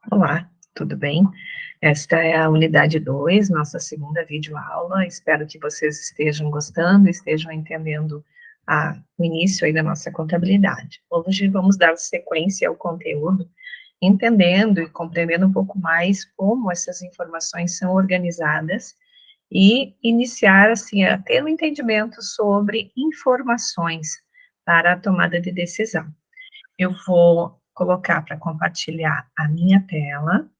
Olá, tudo bem? Esta é a unidade 2, nossa segunda videoaula. Espero que vocês estejam gostando, estejam entendendo o início aí da nossa contabilidade. Hoje vamos dar sequência ao conteúdo, entendendo e compreendendo um pouco mais como essas informações são organizadas e iniciar, assim, a ter um entendimento sobre informações para a tomada de decisão. Eu vou colocar para compartilhar a minha tela.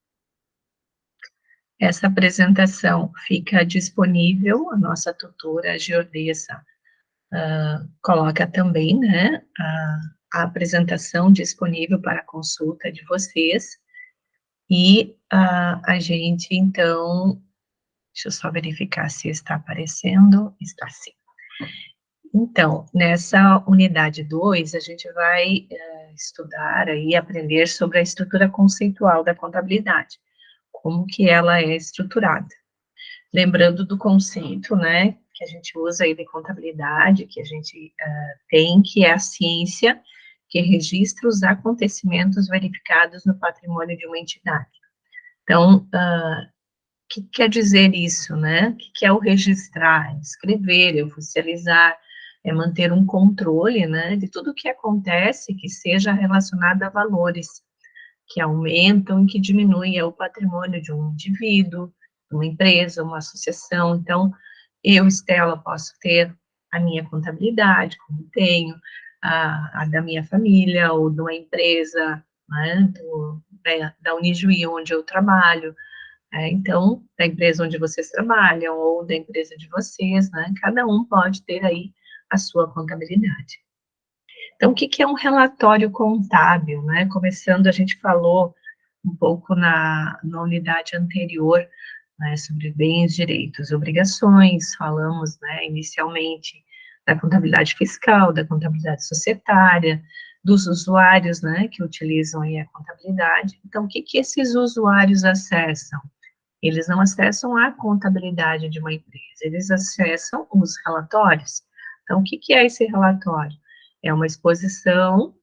Essa apresentação fica disponível, a nossa tutora, a Geordessa, coloca também, né, a apresentação disponível para consulta de vocês, e a gente, então, deixa eu só verificar se está aparecendo, está sim. Então, nessa unidade 2, a gente vai estudar e aprender sobre a estrutura conceitual da contabilidade, como que ela é estruturada. Lembrando do conceito, né, que a gente usa aí de contabilidade, que a gente tem, que é a ciência que registra os acontecimentos verificados no patrimônio de uma entidade. Então, o que quer dizer isso, né? O que é o registrar? É escrever, é oficializar, é manter um controle, né, de tudo o que acontece que seja relacionado a valores que aumentam e que diminuem o patrimônio de um indivíduo, uma empresa, uma associação. Então, eu, Estela, posso ter a minha contabilidade, como tenho, a da minha família, ou de uma empresa, né, da Unijuí, onde eu trabalho, então, da empresa onde vocês trabalham, ou da empresa de vocês, né, cada um pode ter aí a sua contabilidade. Então, o que é um relatório contábil, né? Começando, a gente falou um pouco na unidade anterior, né, sobre bens, direitos e obrigações, falamos, né, inicialmente da contabilidade fiscal, da contabilidade societária, dos usuários, né, que utilizam aí a contabilidade. Então, o que esses usuários acessam? Eles não acessam a contabilidade de uma empresa, eles acessam os relatórios. Então, o que é esse relatório? É uma exposição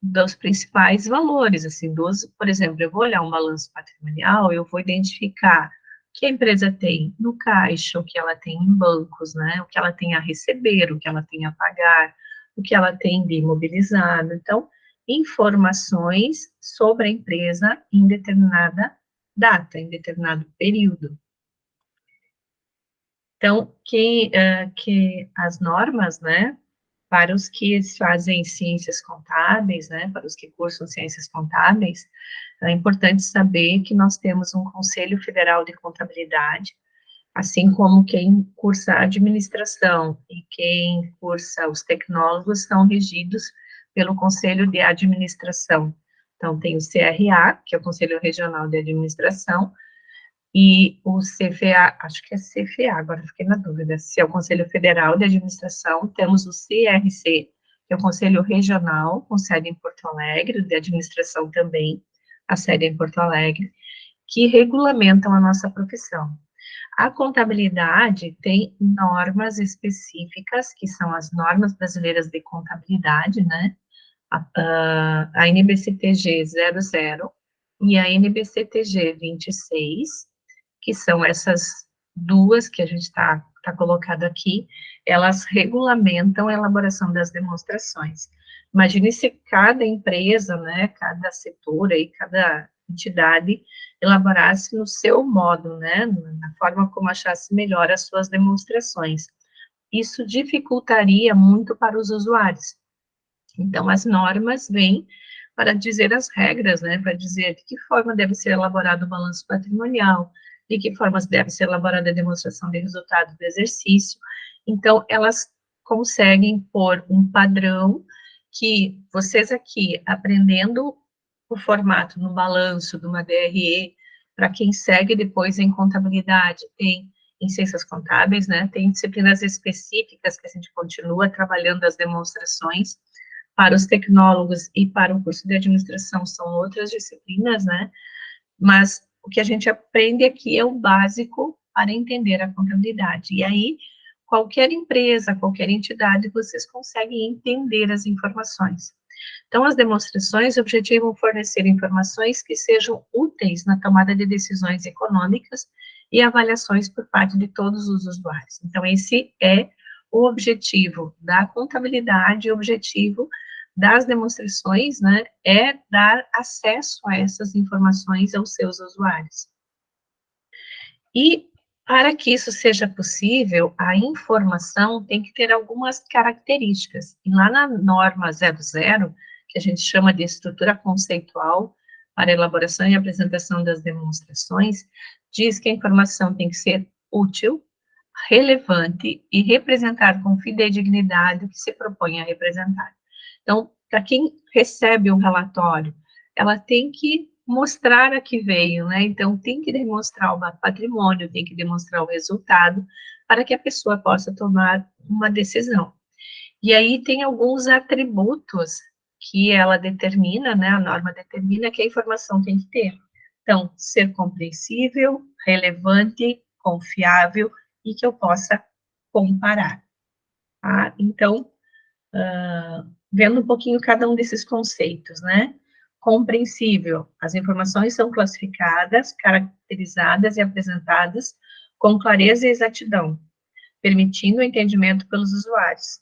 dos principais valores, assim, por exemplo, eu vou olhar um balanço patrimonial, eu vou identificar o que a empresa tem no caixa, o que ela tem em bancos, né, o que ela tem a receber, o que ela tem a pagar, o que ela tem de imobilizado. Então, informações sobre a empresa em determinada data, em determinado período. Então, que as normas, né, para os que fazem ciências contábeis, né, para os que cursam ciências contábeis, é importante saber que nós temos um Conselho Federal de Contabilidade, assim como quem cursa administração e quem cursa os tecnólogos são regidos pelo Conselho de Administração. Então, tem o CRA, que é o Conselho Regional de Administração, e o CFA, acho que é CFA, agora fiquei na dúvida, se é o Conselho Federal de Administração, temos o CRC, que é o Conselho Regional, com sede em Porto Alegre, de Administração também, a sede é em Porto Alegre, que regulamentam a nossa profissão. A contabilidade tem normas específicas, que são as normas brasileiras de contabilidade, né, a NBCTG 00 e a NBCTG 26, que são essas duas que a gente tá colocado aqui, elas regulamentam a elaboração das demonstrações. Imagine se cada empresa, né, cada setor aí, cada entidade elaborasse no seu modo, né, na forma como achasse melhor as suas demonstrações. Isso dificultaria muito para os usuários. Então, as normas vêm para dizer as regras, né, para dizer de que forma deve ser elaborado o balanço patrimonial, de que formas deve ser elaborada a demonstração de resultado do exercício. Então, elas conseguem pôr um padrão que vocês aqui, aprendendo o formato no balanço de uma DRE, para quem segue depois em contabilidade, tem em ciências contábeis, né, tem disciplinas específicas que a gente continua trabalhando as demonstrações. Para os tecnólogos e para o curso de administração são outras disciplinas, né, mas o que a gente aprende aqui é o básico para entender a contabilidade. E aí, qualquer empresa, qualquer entidade, vocês conseguem entender as informações. Então, as demonstrações objetivam fornecer informações que sejam úteis na tomada de decisões econômicas e avaliações por parte de todos os usuários. Então, esse é o objetivo da contabilidade, o objetivo das demonstrações, né, é dar acesso a essas informações aos seus usuários. E para que isso seja possível, a informação tem que ter algumas características. E lá na norma 00, que a gente chama de estrutura conceitual para elaboração e apresentação das demonstrações, diz que a informação tem que ser útil, relevante e representar com fidedignidade o que se propõe a representar. Então, para quem recebe um relatório, ela tem que mostrar a que veio, né? Então, tem que demonstrar o patrimônio, tem que demonstrar o resultado, para que a pessoa possa tomar uma decisão. E aí tem alguns atributos que ela determina, né? A norma determina que a informação tem que ter. Então, ser compreensível, relevante, confiável e que eu possa comparar. Tá? Então, vendo um pouquinho cada um desses conceitos, né? Compreensível, as informações são classificadas, caracterizadas e apresentadas com clareza e exatidão, permitindo o entendimento pelos usuários.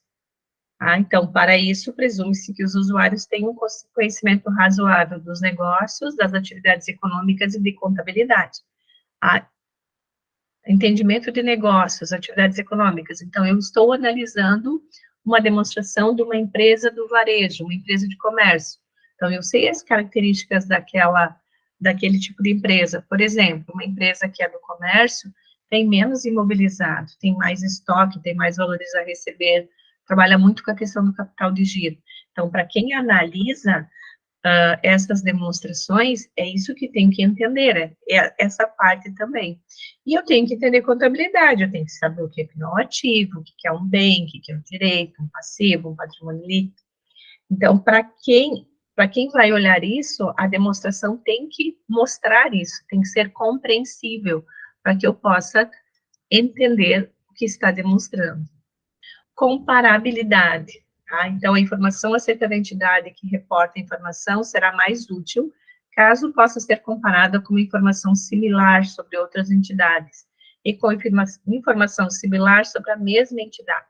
Então, para isso, presume-se que os usuários tenham um conhecimento razoável dos negócios, das atividades econômicas e de contabilidade. Entendimento de negócios, atividades econômicas. Então, eu estou analisando uma demonstração de uma empresa do varejo, uma empresa de comércio. Então, eu sei as características daquele tipo de empresa. Por exemplo, uma empresa que é do comércio tem menos imobilizado, tem mais estoque, tem mais valores a receber, trabalha muito com a questão do capital de giro. Então, para quem analisa essas demonstrações, é isso que tem que entender, é essa parte também. E eu tenho que entender contabilidade, eu tenho que saber o que é um ativo, o que é um bem, o que é um direito, um passivo, um patrimônio líquido. Então, para quem vai olhar isso, a demonstração tem que mostrar isso, tem que ser compreensível, para que eu possa entender o que está demonstrando. Comparabilidade. Tá? Então, a informação acerca da entidade que reporta a informação será mais útil caso possa ser comparada com uma informação similar sobre outras entidades e com informação similar sobre a mesma entidade.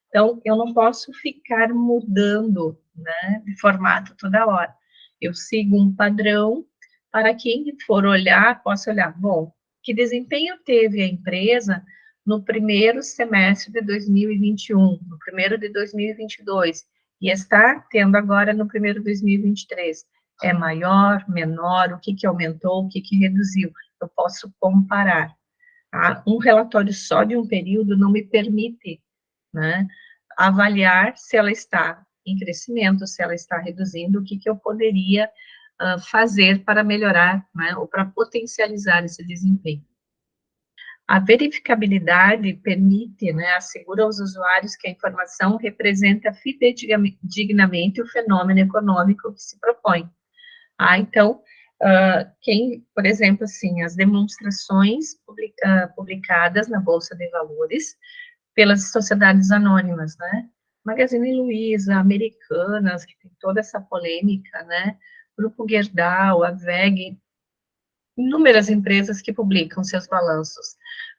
Então, eu não posso ficar mudando, né, de formato toda hora. Eu sigo um padrão para quem for olhar, possa olhar, bom, que desempenho teve a empresa no primeiro semestre de 2021, no primeiro de 2022, e está tendo agora no primeiro de 2023. É maior, menor, o que aumentou, o que reduziu? Eu posso comparar. Tá? Um relatório só de um período não me permite, né, avaliar se ela está em crescimento, se ela está reduzindo, o que eu poderia fazer para melhorar, né, ou para potencializar esse desempenho. A verificabilidade permite, né, assegura aos usuários que a informação representa fidedignamente o fenômeno econômico que se propõe. Então, por exemplo, assim, as demonstrações publicadas na Bolsa de Valores pelas sociedades anônimas, né, Magazine Luiza, Americanas, que tem toda essa polêmica, né, Grupo Gerdau, a WEG, inúmeras empresas que publicam seus balanços.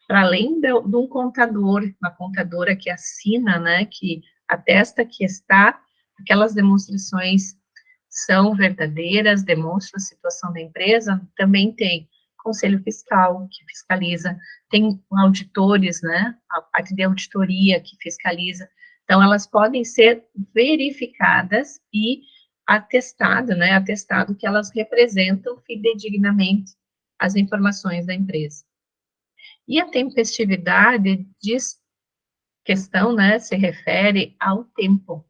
Para além de um contador, uma contadora que assina, né, que atesta que aquelas demonstrações são verdadeiras, demonstram a situação da empresa, também tem conselho fiscal, que fiscaliza, tem auditores, né, a parte de auditoria que fiscaliza, então elas podem ser verificadas e atestado que elas representam fidedignamente as informações da empresa. E a tempestividade questão, né, se refere ao tempo,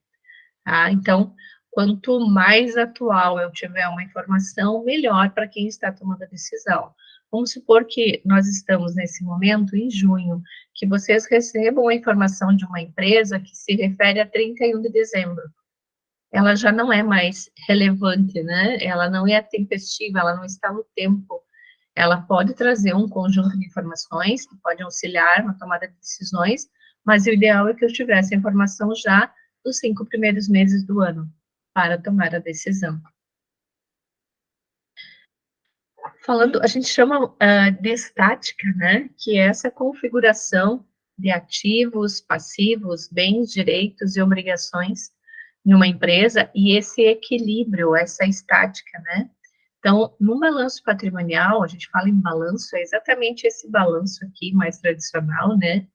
tá? Então, quanto mais atual eu tiver uma informação, melhor para quem está tomando a decisão. Vamos supor que nós estamos nesse momento, em junho, que vocês recebam a informação de uma empresa que se refere a 31 de dezembro. Ela já não é mais relevante, né? Ela não é tempestiva, ela não está no tempo. Ela pode trazer um conjunto de informações que pode auxiliar na tomada de decisões, mas o ideal é que eu tivesse a informação já dos 5 primeiros meses do ano, para tomar a decisão. Falando, a gente chama de estática, né? Que é essa configuração de ativos, passivos, bens, direitos e obrigações em uma empresa e esse equilíbrio, essa estática, né? Então, no balanço patrimonial, a gente fala em balanço, é exatamente esse balanço aqui, mais tradicional, né?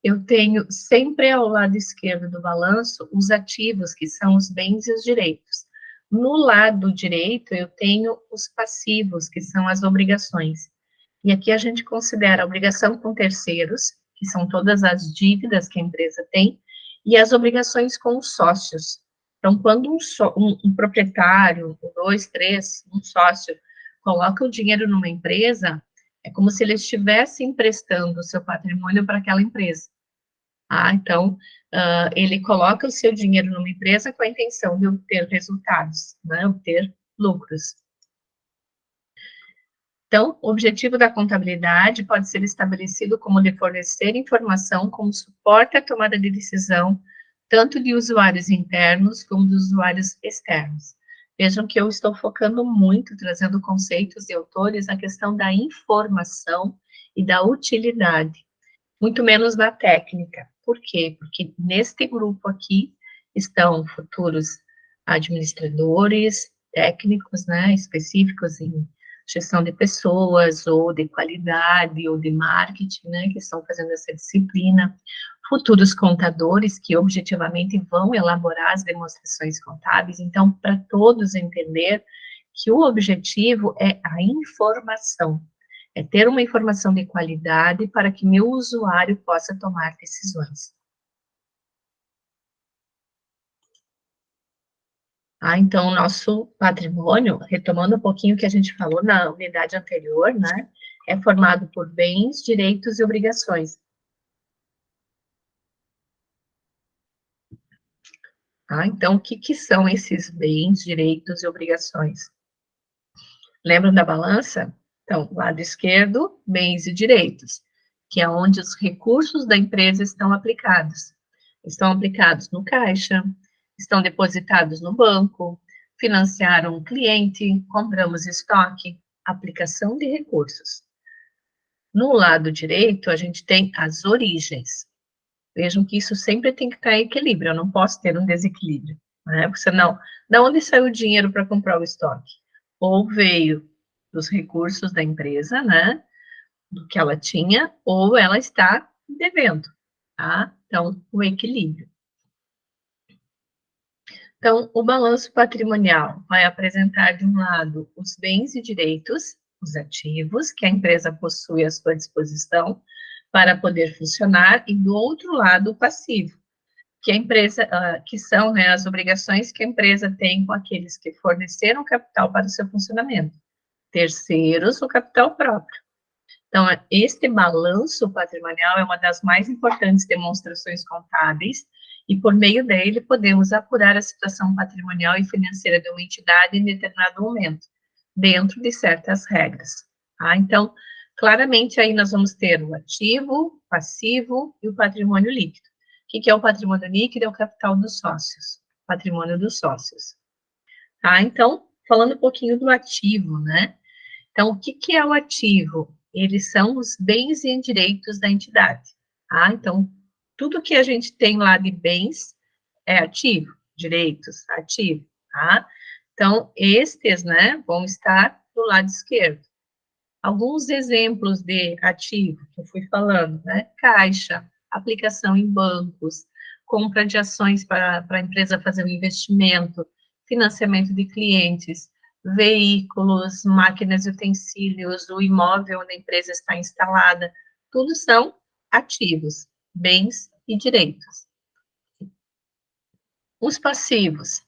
Eu tenho sempre ao lado esquerdo do balanço os ativos, que são os bens e os direitos. No lado direito, eu tenho os passivos, que são as obrigações. E aqui a gente considera a obrigação com terceiros, que são todas as dívidas que a empresa tem, e as obrigações com os sócios. Então, quando um proprietário, dois, três, um sócio, coloca o dinheiro numa empresa, é como se ele estivesse emprestando o seu patrimônio para aquela empresa. Então, ele coloca o seu dinheiro numa empresa com a intenção de obter resultados, né, obter lucros. Então, o objetivo da contabilidade pode ser estabelecido como de fornecer informação como suporte à tomada de decisão, tanto de usuários internos como de usuários externos. Vejam que eu estou focando muito, trazendo conceitos de autores, na questão da informação e da utilidade, muito menos da técnica. Por quê? Porque neste grupo aqui estão futuros administradores, técnicos, né, específicos em gestão de pessoas, ou de qualidade, ou de marketing, né, que estão fazendo essa disciplina, futuros contadores, que objetivamente vão elaborar as demonstrações contábeis, então, para todos entender que o objetivo é a informação, é ter uma informação de qualidade para que meu usuário possa tomar decisões. Então, o nosso patrimônio, retomando um pouquinho o que a gente falou na unidade anterior, né, é formado por bens, direitos e obrigações. Então, o que são esses bens, direitos e obrigações? Lembram da balança? Então, lado esquerdo, bens e direitos, que é onde os recursos da empresa estão aplicados. Estão aplicados no caixa, estão depositados no banco, financiaram um cliente, compramos estoque, aplicação de recursos. No lado direito, a gente tem as origens. Vejam que isso sempre tem que estar em equilíbrio, eu não posso ter um desequilíbrio, né? Porque senão, de onde saiu o dinheiro para comprar o estoque? Ou veio dos recursos da empresa, né? Do que ela tinha, ou ela está devendo, tá? Então, o equilíbrio. Então, o balanço patrimonial vai apresentar, de um lado, os bens e direitos, os ativos que a empresa possui à sua disposição para poder funcionar, e do outro lado, o passivo, que a empresa, que são, né, as obrigações que a empresa tem com aqueles que forneceram capital para o seu funcionamento, terceiros ou capital próprio. Então, este balanço patrimonial é uma das mais importantes demonstrações contábeis, e por meio dele podemos apurar a situação patrimonial e financeira de uma entidade em determinado momento, dentro de certas regras. Então, claramente aí nós vamos ter o ativo, passivo e o patrimônio líquido. O que é o patrimônio líquido? É o capital dos sócios, patrimônio dos sócios. Então, falando um pouquinho do ativo, né? Então, o que é o ativo? Eles são os bens e direitos da entidade. Então, tudo que a gente tem lá de bens é ativo, direitos, ativo, tá? Então, estes, né, vão estar do lado esquerdo. Alguns exemplos de ativo que eu fui falando, né? Caixa, aplicação em bancos, compra de ações para a empresa fazer um investimento, financiamento de clientes, veículos, máquinas e utensílios, o imóvel onde a empresa está instalada, tudo são ativos, bens e direitos. Os passivos,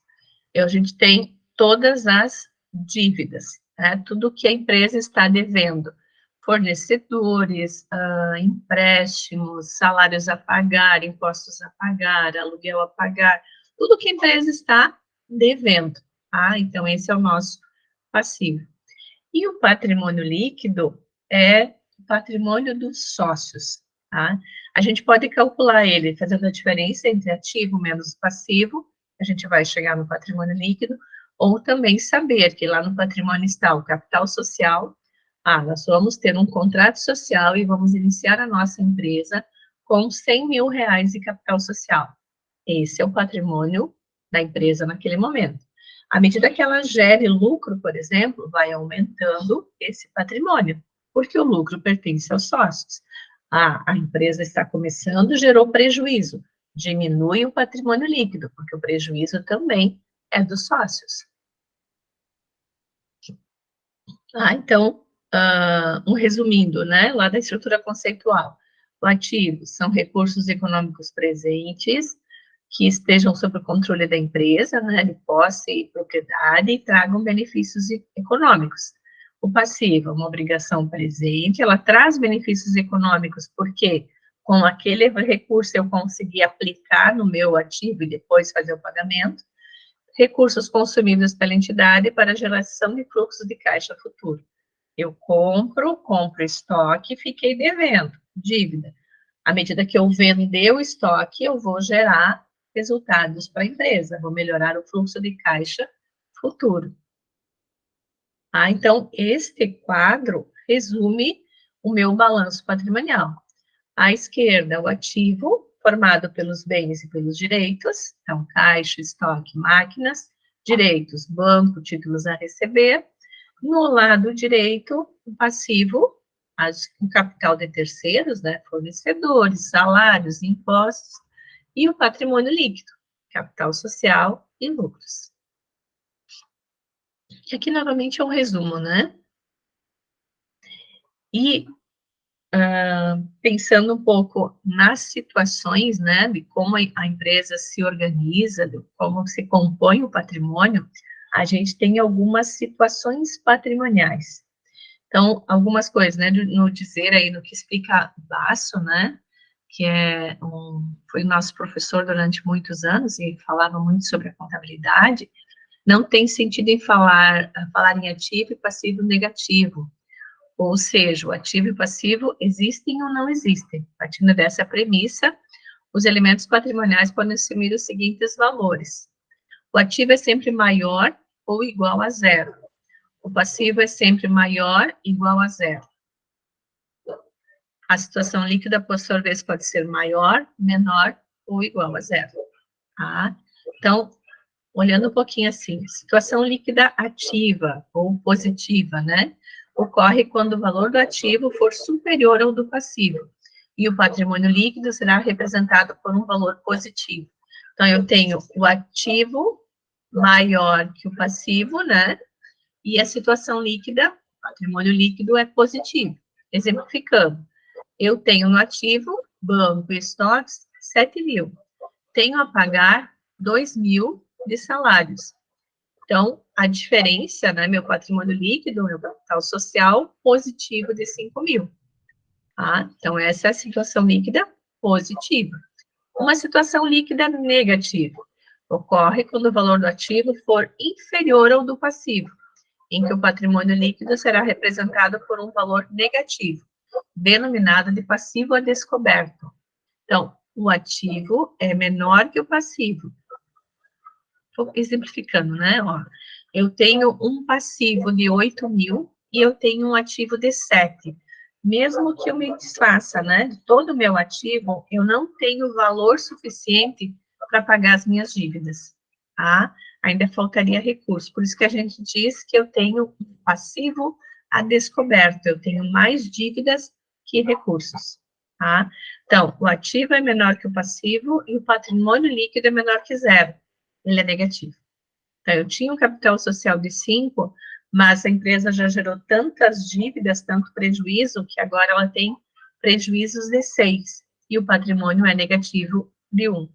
a gente tem todas as dívidas, né? Tudo que a empresa está devendo, fornecedores, empréstimos, salários a pagar, impostos a pagar, aluguel a pagar, tudo que a empresa está devendo, Então, esse é o nosso passivo. E o patrimônio líquido é o patrimônio dos sócios, A gente pode calcular ele fazendo a diferença entre ativo menos passivo, a gente vai chegar no patrimônio líquido, ou também saber que lá no patrimônio está o capital social. Nós vamos ter um contrato social e vamos iniciar a nossa empresa com 100 mil reais de capital social. Esse é o patrimônio da empresa naquele momento. À medida que ela gere lucro, por exemplo, vai aumentando esse patrimônio, porque o lucro pertence aos sócios. A empresa está começando, gerou prejuízo, diminui o patrimônio líquido, porque o prejuízo também é dos sócios. Então, resumindo, né, lá da estrutura conceitual, o ativo são recursos econômicos presentes que estejam sob o controle da empresa, né, de posse e propriedade, e tragam benefícios econômicos. O passivo é uma obrigação presente, ela traz benefícios econômicos, porque com aquele recurso eu consegui aplicar no meu ativo e depois fazer o pagamento. Recursos consumidos pela entidade para geração de fluxo de caixa futuro. Eu compro estoque, fiquei devendo, dívida. À medida que eu vender o estoque, eu vou gerar resultados para a empresa, vou melhorar o fluxo de caixa futuro. Então, este quadro resume o meu balanço patrimonial. À esquerda, o ativo, formado pelos bens e pelos direitos, então, caixa, estoque, máquinas, direitos, banco, títulos a receber. No lado direito, o passivo, o capital de terceiros, né, fornecedores, salários, impostos, e o patrimônio líquido, capital social e lucros. E aqui, novamente, é um resumo, né? E pensando um pouco nas situações, né, de como a empresa se organiza, de como se compõe o patrimônio, a gente tem algumas situações patrimoniais. Então, algumas coisas, né, no dizer aí, no que explica Basso, né, que foi nosso professor durante muitos anos e falava muito sobre a contabilidade, não tem sentido em falar em ativo e passivo negativo. Ou seja, o ativo e o passivo existem ou não existem. Partindo dessa premissa, os elementos patrimoniais podem assumir os seguintes valores. O ativo é sempre maior ou igual a zero. O passivo é sempre maior ou igual a zero. A situação líquida, por sua vez, pode ser maior, menor ou igual a zero. Então, olhando um pouquinho assim, situação líquida ativa ou positiva, né? Ocorre quando o valor do ativo for superior ao do passivo, e o patrimônio líquido será representado por um valor positivo. Então, eu tenho o ativo maior que o passivo, né? E a situação líquida, patrimônio líquido, é positivo. Exemplificando, eu tenho no ativo, banco e estoques, 7 mil. Tenho a pagar 2 mil de salários. Então, a diferença, né, meu patrimônio líquido, meu capital social, positivo de 5 mil. Então, essa é a situação líquida positiva. Uma situação líquida negativa ocorre quando o valor do ativo for inferior ao do passivo, em que o patrimônio líquido será representado por um valor negativo, denominado de passivo a descoberto. Então, o ativo é menor que o passivo. Estou exemplificando, né? Eu tenho um passivo de 8 mil e eu tenho um ativo de 7. Mesmo que eu me desfaça, né, de todo o meu ativo, eu não tenho valor suficiente para pagar as minhas dívidas, Ainda faltaria recurso. Por isso que a gente diz que eu tenho um passivo a descoberto, eu tenho mais dívidas que recursos, Então, o ativo é menor que o passivo e o patrimônio líquido é menor que zero. Ele é negativo. Então, eu tinha um capital social de 5, mas a empresa já gerou tantas dívidas, tanto prejuízo, que agora ela tem prejuízos de 6, e o patrimônio é negativo de 1.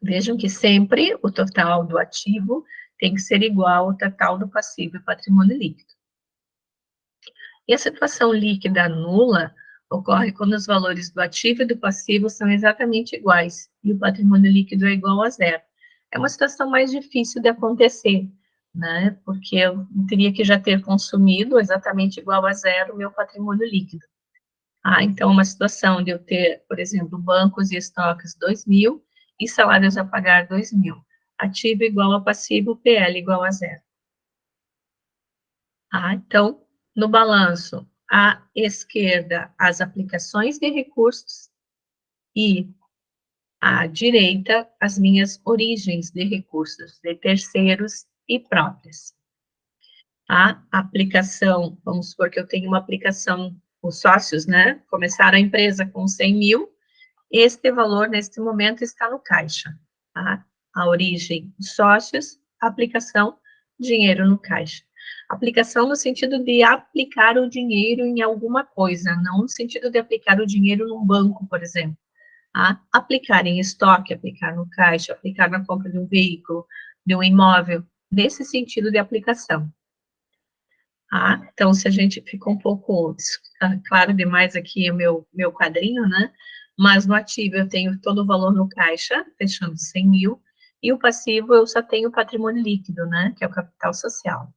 Vejam que sempre o total do ativo tem que ser igual ao total do passivo e patrimônio líquido. E a situação líquida nula ocorre quando os valores do ativo e do passivo são exatamente iguais, e o patrimônio líquido é igual a zero. É uma situação mais difícil de acontecer, né? Porque eu teria que já ter consumido exatamente igual a zero o meu patrimônio líquido. Então, uma situação de eu ter, por exemplo, bancos e estoques 2 mil e salários a pagar 2.000. Ativo igual a passivo, PL igual a 0. Então, no balanço, à esquerda, as aplicações de recursos e à direita, as minhas origens de recursos, de terceiros e próprias. A aplicação, vamos supor que eu tenho uma aplicação, os sócios, né, começaram a empresa com 100.000, este valor, neste momento, está no caixa, tá? A origem, sócios, aplicação, dinheiro no caixa. Aplicação no sentido de aplicar o dinheiro em alguma coisa, não no sentido de aplicar o dinheiro num banco, por exemplo. Tá? Aplicar em estoque, aplicar no caixa, aplicar na compra de um veículo, de um imóvel, nesse sentido de aplicação. Então, se a gente ficou um pouco claro demais aqui o meu quadrinho, né? Mas no ativo eu tenho todo o valor no caixa, fechando 100.000, e o passivo eu só tenho o patrimônio líquido, né? Que é o capital social.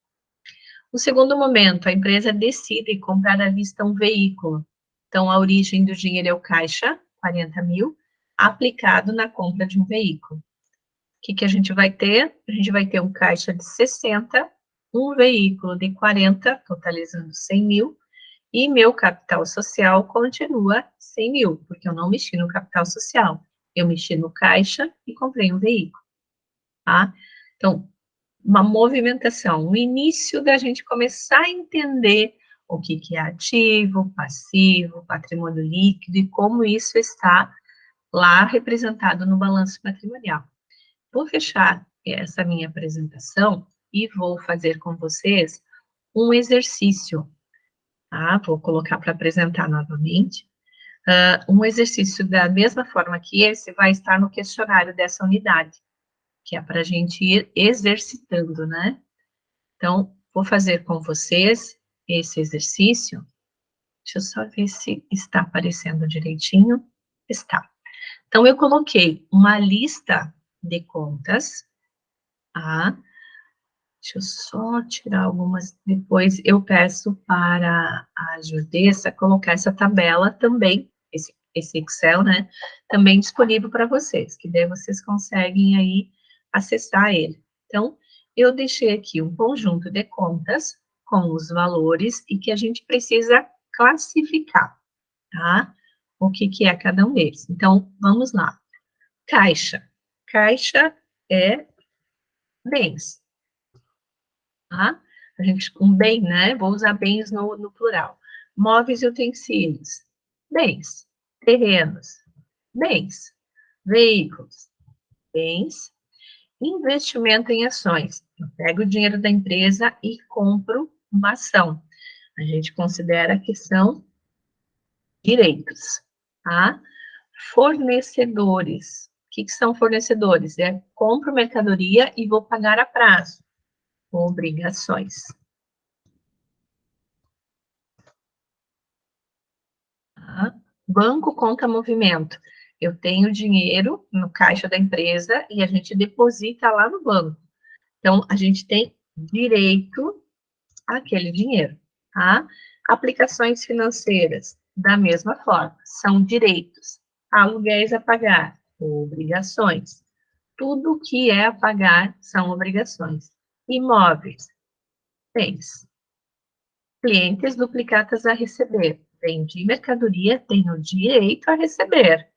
No segundo momento, a empresa decide comprar à vista um veículo. Então, a origem do dinheiro é o caixa, 40.000, aplicado na compra de um veículo. O que a gente vai ter? A gente vai ter um caixa de 60, um veículo de 40, totalizando 100.000, e meu capital social continua 100.000, porque eu não mexi no capital social. Eu mexi no caixa e comprei um veículo, tá? Então, uma movimentação, o início da gente começar a entender o que é ativo, passivo, patrimônio líquido e como isso está lá representado no balanço patrimonial. Vou fechar essa minha apresentação e vou fazer com vocês um exercício, tá? Vou colocar para apresentar novamente. Um exercício da mesma forma que esse vai estar no questionário dessa unidade, que é para a gente ir exercitando, né? Então, vou fazer com vocês esse exercício. Deixa eu só ver se está aparecendo direitinho. Está. Então, eu coloquei uma lista de contas, tá? Deixa eu só tirar algumas, depois eu peço para a Judessa colocar essa tabela também, esse Excel, né, também disponível para vocês, que daí vocês conseguem aí acessar ele. Então, eu deixei aqui um conjunto de contas com os valores e que a gente precisa classificar, tá? O que é cada um deles. Então, vamos lá. Caixa. Caixa é bens, tá? A gente, um bem, né? Vou usar bens no plural. Móveis e utensílios, bens. Terrenos, bens. Veículos, bens. Investimento em ações. Eu pego o dinheiro da empresa e compro uma ação. A gente considera que são direitos, tá? Fornecedores. O que são fornecedores? Compro mercadoria e vou pagar a prazo. Obrigações. Tá? Banco conta movimento. Eu tenho dinheiro no caixa da empresa e a gente deposita lá no banco. Então, a gente tem direito àquele dinheiro, tá? Aplicações financeiras, da mesma forma, são direitos. Aluguéis a pagar, obrigações. Tudo que é a pagar são obrigações. Imóveis, bens. Clientes duplicatas a receber. Vendi mercadoria, tenho direito a receber.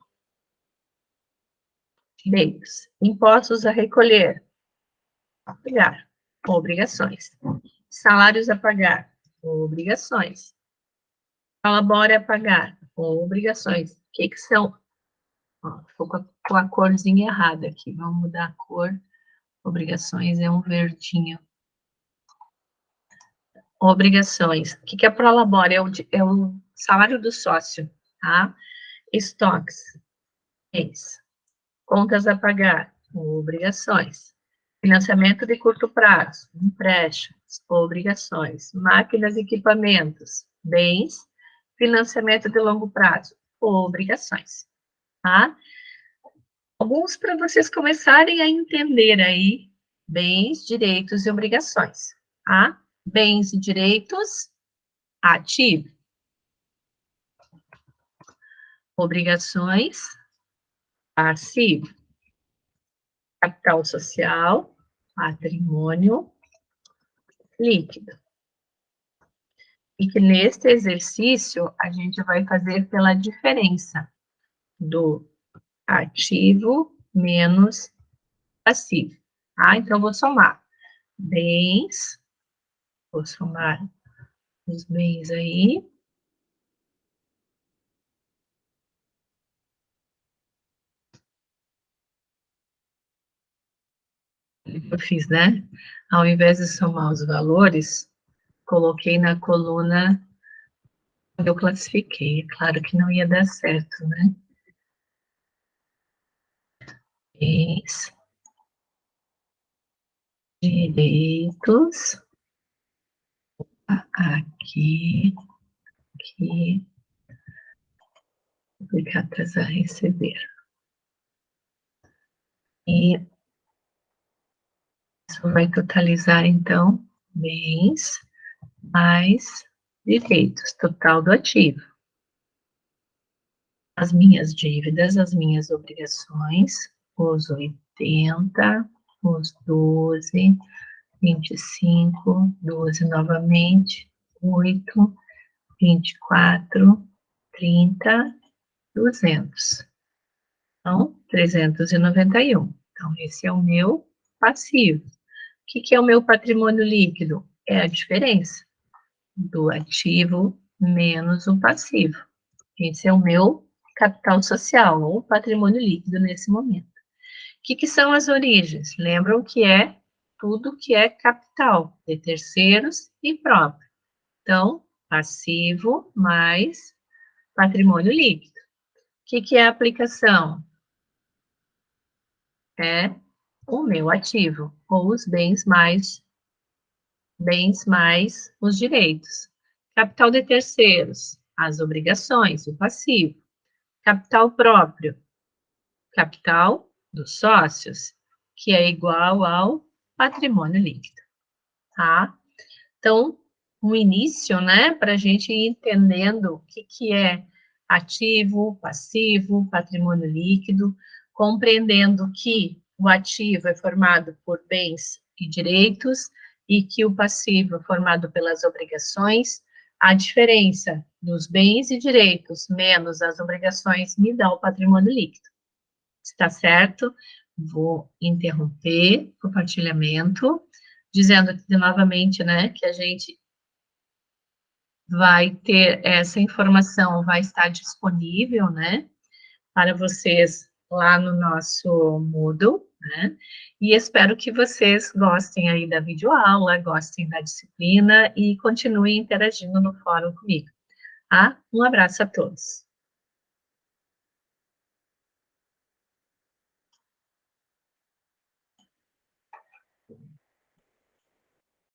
Direitos. Impostos a recolher. A pagar. Obrigações. Salários a pagar. Obrigações. Palabora a pagar. Obrigações. O que são? Estou com a corzinha errada aqui. Vamos mudar a cor. Obrigações é um verdinho. Obrigações. O que é prolabore? É o salário do sócio, tá? Estoques. Contas a pagar, obrigações. Financiamento de curto prazo, empréstimos, obrigações. Máquinas e equipamentos, bens. Financiamento de longo prazo, obrigações. Tá? Alguns para vocês começarem a entender aí bens, direitos e obrigações. Tá? Bens e direitos, ativo. Obrigações, passivo. capital social, patrimônio líquido. E que neste exercício a gente vai fazer pela diferença do ativo menos passivo, tá? Então, vou somar bens, vou somar os bens aí. Eu fiz, né? Ao invés de somar os valores, coloquei na coluna onde eu classifiquei. É claro que não ia dar certo, né? Bens, direitos, aqui, aqui, obrigadas a receber. E isso vai totalizar, então, bens mais direitos, total do ativo. As minhas dívidas, as minhas obrigações, os 80, os 12, 25, 12 novamente, 8, 24, 30, 200. Então, 391. Então, esse é o meu passivo. O que é o meu patrimônio líquido? É a diferença do ativo menos o passivo. Esse é o meu capital social, ou patrimônio líquido nesse momento. O que são as origens? Lembram que é tudo que é capital, de terceiros e próprio. Então, passivo mais patrimônio líquido. O que é a aplicação? É o meu ativo, ou os bens mais os direitos. Capital de terceiros, as obrigações, o passivo. Capital próprio, capital dos sócios, que é igual ao patrimônio líquido, tá? Então, um início, né, para a gente ir entendendo o que é ativo, passivo, patrimônio líquido, compreendendo que o ativo é formado por bens e direitos e que o passivo é formado pelas obrigações. A diferença dos bens e direitos menos as obrigações me dá o patrimônio líquido. Está certo? Vou interromper o compartilhamento, dizendo novamente, né, que a gente vai ter essa informação, vai estar disponível, né, para vocês lá no nosso Moodle, né, e espero que vocês gostem aí da videoaula, gostem da disciplina e continuem interagindo no fórum comigo, tá? Um abraço a todos.